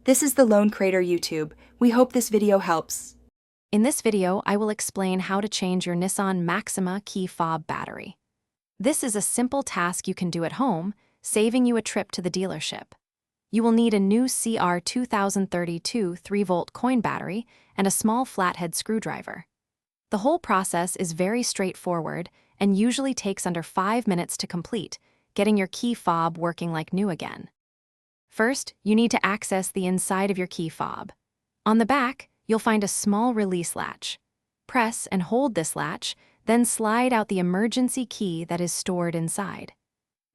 This is the Lone Crater YouTube. We hope this video helps. In this video, I will explain how to change your Nissan Maxima key fob battery. This is a simple task you can do at home, saving you a trip to the dealership. You will need a new CR 2032 3-volt coin battery and a small flathead screwdriver. The whole process is very straightforward and usually takes under 5 minutes to complete, getting your key fob working like new again. First, you need to access the inside of your key fob. On the back, you'll find a small release latch. Press and hold this latch, then slide out the emergency key that is stored inside.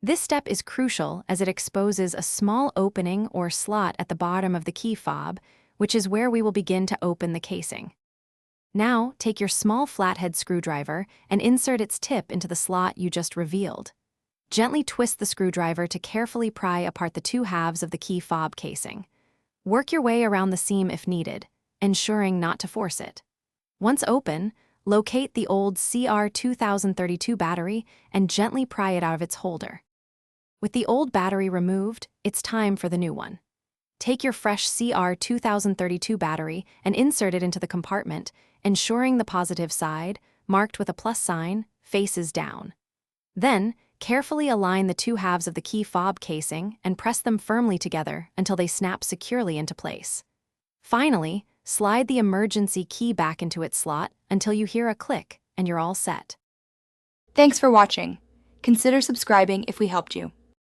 This step is crucial as it exposes a small opening or slot at the bottom of the key fob, which is where we will begin to open the casing. Now, take your small flathead screwdriver and insert its tip into the slot you just revealed. Gently twist the screwdriver to carefully pry apart the two halves of the key fob casing. Work your way around the seam if needed, ensuring not to force it. Once open, locate the old CR 2032 battery and gently pry it out of its holder. With the old battery removed, it's time for the new one. Take your fresh CR 2032 battery and insert it into the compartment, ensuring the positive side, marked with a plus sign, faces down. Then, carefully align the two halves of the key fob casing and press them firmly together until they snap securely into place. Finally, slide the emergency key back into its slot until you hear a click and you're all set. Thanks for watching. Consider subscribing if we helped you.